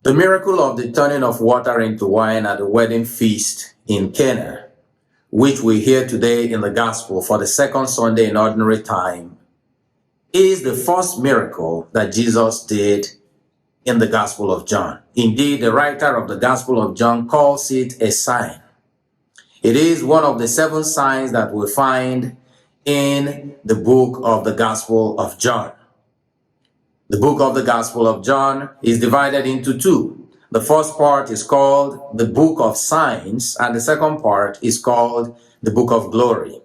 The miracle of the turning of water into wine at the wedding feast in Cana, which we hear today in the gospel for the second Sunday in ordinary time, is the first miracle that Jesus did in the Gospel of John. Indeed, the writer of the Gospel of John calls it a sign. It is one of the 7 signs that we find in the book of the Gospel of John. The book of the Gospel of John is divided into 2. The first part is called the Book of Signs, and the second part is called the Book of Glory.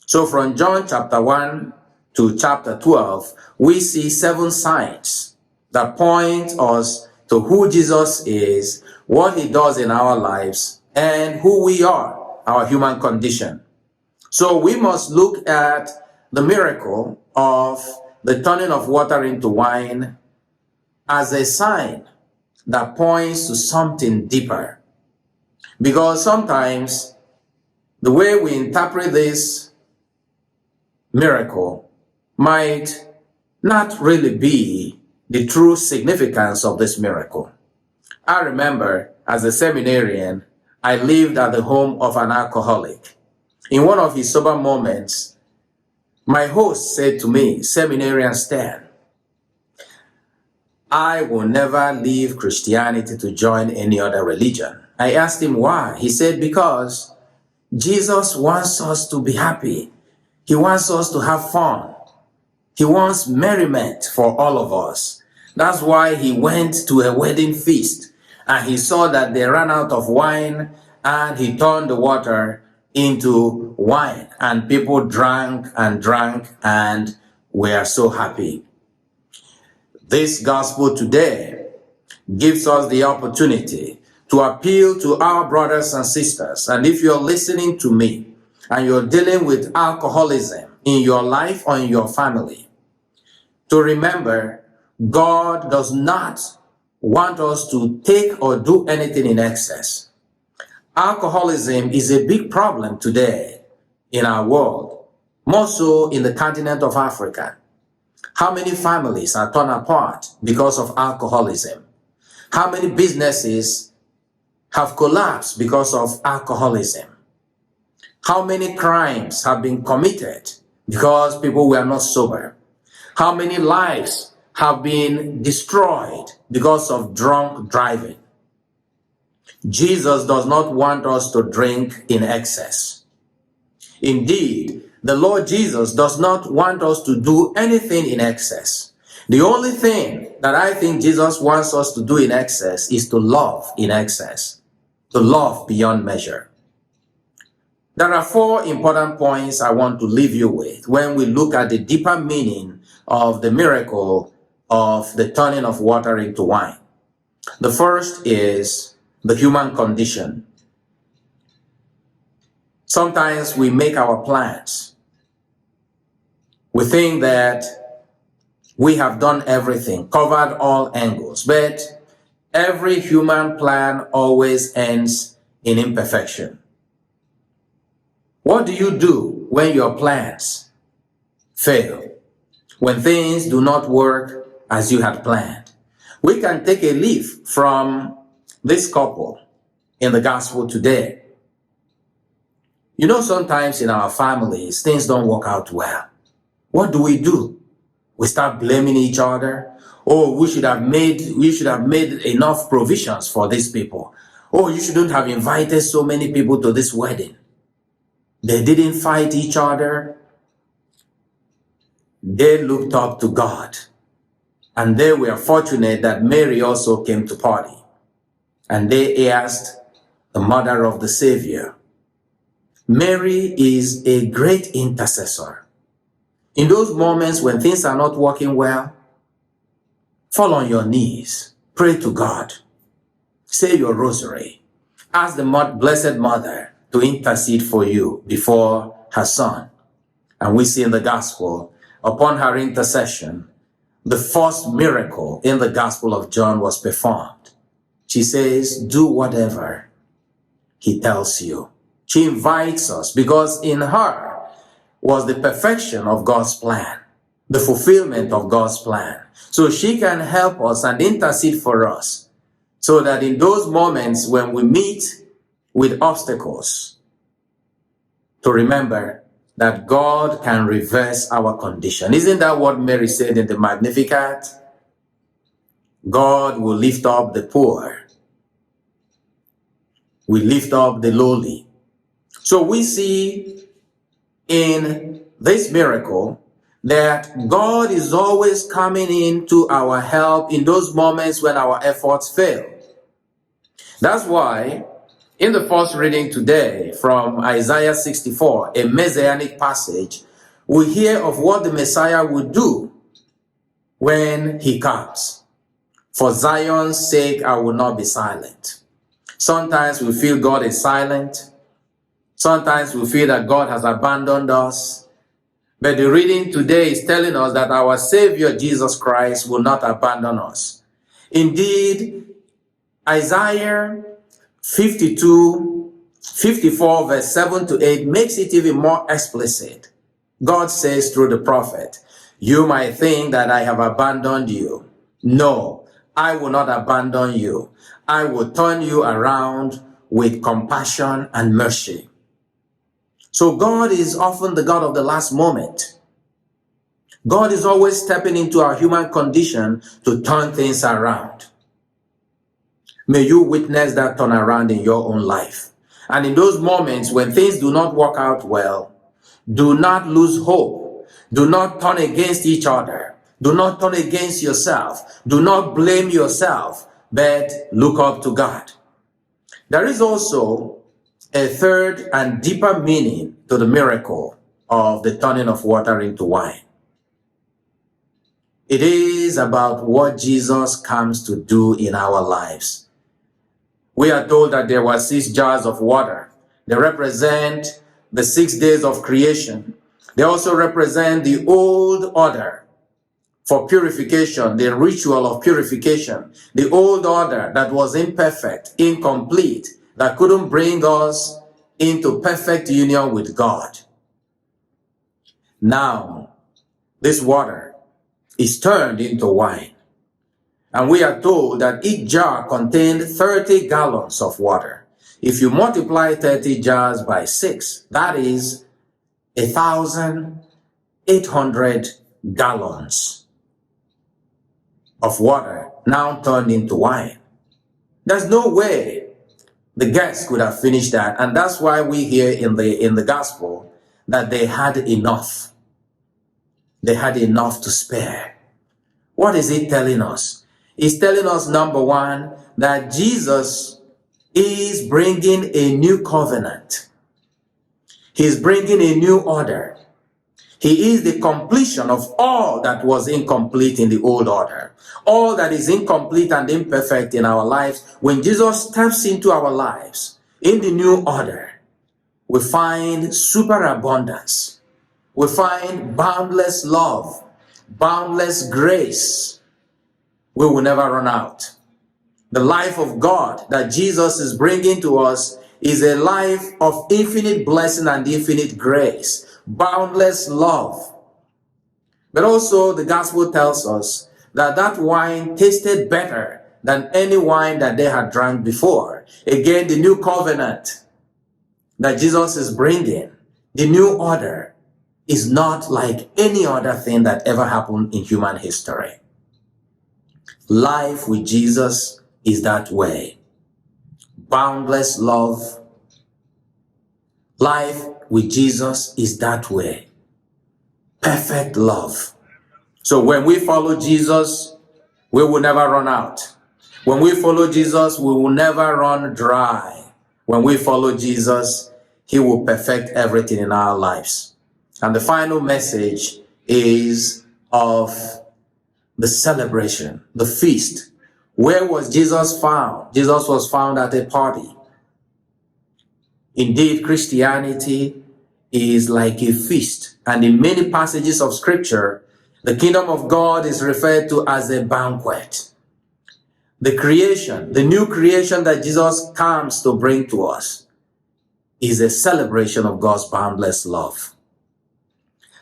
So from John chapter 1 to chapter 12, we see 7 signs that point us to who Jesus is, what he does in our lives, and who we are, our human condition. So we must look at the miracle of the turning of water into wine as a sign that points to something deeper. Because sometimes the way we interpret this miracle might not really be the true significance of this miracle. I remember as a seminarian, I lived at the home of an alcoholic. In one of his sober moments, my host said to me, "Seminarian Stan, I will never leave Christianity to join any other religion." I asked him why. He said, "Because Jesus wants us to be happy. He wants us to have fun. He wants merriment for all of us. That's why he went to a wedding feast and he saw that they ran out of wine and he turned the water into wine, and people drank and were so happy." This gospel today gives us the opportunity to appeal to our brothers and sisters. And if you're listening to me and you're dealing with alcoholism in your life or in your family, to remember God does not want us to take or do anything in excess. Alcoholism is a big problem today in our world, more so in the continent of Africa. How many families are torn apart because of alcoholism? How many businesses have collapsed because of alcoholism? How many crimes have been committed because people were not sober? How many lives have been destroyed because of drunk driving? Jesus does not want us to drink in excess. Indeed, the Lord Jesus does not want us to do anything in excess. The only thing that I think Jesus wants us to do in excess is to love in excess, to love beyond measure. There are 4 important points I want to leave you with when we look at the deeper meaning of the miracle of the turning of water into wine. The first is the human condition. Sometimes we make our plans. We think that we have done everything, covered all angles, but every human plan always ends in imperfection. What do you do when your plans fail? When things do not work as you had planned? We can take a leaf from this couple in the gospel today. You know, sometimes in our families, things don't work out well. What do? We start blaming each other. Oh, we should have made enough provisions for these people. Oh, you shouldn't have invited so many people to this wedding. They didn't fight each other. They looked up to God. And they were fortunate that Mary also came to party. And they asked the mother of the Savior. Mary is a great intercessor. In those moments when things are not working well, fall on your knees, pray to God, say your rosary, ask the Blessed Mother to intercede for you before her Son. And we see in the gospel, upon her intercession, the first miracle in the Gospel of John was performed. She says, "Do whatever he tells you." She invites us because in her was the perfection of God's plan, the fulfillment of God's plan. So she can help us and intercede for us So that in those moments when we meet with obstacles, to remember that God can reverse our condition. Isn't that what Mary said in the Magnificat? God will lift up the poor. We lift up the lowly. So we see in this miracle that God is always coming into our help in those moments when our efforts fail. That's why in the first reading today from Isaiah 64, a messianic passage, we hear of what the Messiah would do when he comes. For Zion's sake, I will not be silent. Sometimes we feel God is silent. Sometimes we feel that God has abandoned us. But the reading today is telling us that our Savior, Jesus Christ, will not abandon us. Indeed, Isaiah 54 verse 7 to 8 makes it even more explicit. God says through the prophet, "You might think that I have abandoned you. No, I will not abandon you. I will turn you around with compassion and mercy." So God is often the God of the last moment. God is always stepping into our human condition to turn things around. May you witness that turnaround in your own life. And in those moments when things do not work out well, do not lose hope. Do not turn against each other. Do not turn against yourself. Do not blame yourself, but look up to God. There is also a third and deeper meaning to the miracle of the turning of water into wine. It is about what Jesus comes to do in our lives. We are told that there were 6 jars of water. They represent the 6 days of creation. They also represent the old order for purification, the ritual of purification, the old order that was imperfect, incomplete, that couldn't bring us into perfect union with God. Now, this water is turned into wine. And we are told that each jar contained 30 gallons of water. If you multiply 30 jars by 6, that is 1,800 gallons of water now turned into wine. There's no way the guests could have finished that. And that's why we hear in the gospel that they had enough. They had enough to spare. What is it telling us? It's telling us, number one, that Jesus is bringing a new covenant. He's bringing a new order. He is the completion of all that was incomplete in the old order. All that is incomplete and imperfect in our lives, when Jesus steps into our lives in the new order, we find superabundance. We find boundless love, boundless grace. We will never run out. The life of God that Jesus is bringing to us is a life of infinite blessing and infinite grace, boundless love. But also the gospel tells us that that wine tasted better than any wine that they had drank before. Again, the new covenant that Jesus is bringing, the new order, is not like any other thing that ever happened in human history. Life with Jesus is that way. Boundless love. Life with Jesus is that way. Perfect love. So when we follow Jesus, we will never run out. When we follow Jesus, we will never run dry. When we follow Jesus, He will perfect everything in our lives. And the final message is of the celebration, the feast. Where was Jesus found? Jesus was found at a party. Indeed, Christianity is like a feast. And in many passages of Scripture, the kingdom of God is referred to as a banquet. The creation, the new creation that Jesus comes to bring to us, is a celebration of God's boundless love.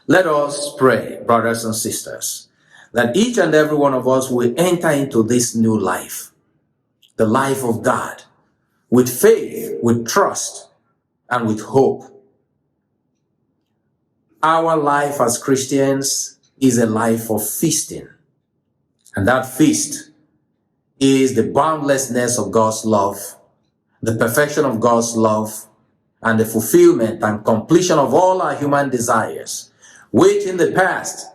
Let us pray, brothers and sisters, that each and every one of us will enter into this new life. the life of God with faith, with trust, and with hope. Our life as Christians is a life of feasting. And that feast is the boundlessness of God's love, the perfection of God's love, and the fulfillment and completion of all our human desires, which in the past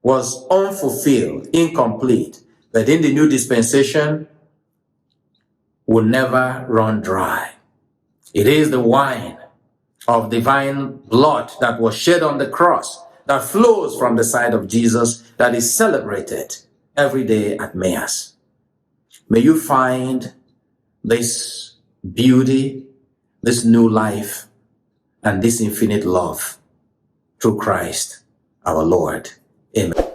was unfulfilled, incomplete, but in the new dispensation will never run dry. It is the wine of divine blood that was shed on the cross, that flows from the side of Jesus, that is celebrated every day at Mass. May you find this beauty, this new life, and this infinite love through Christ our Lord. Amen.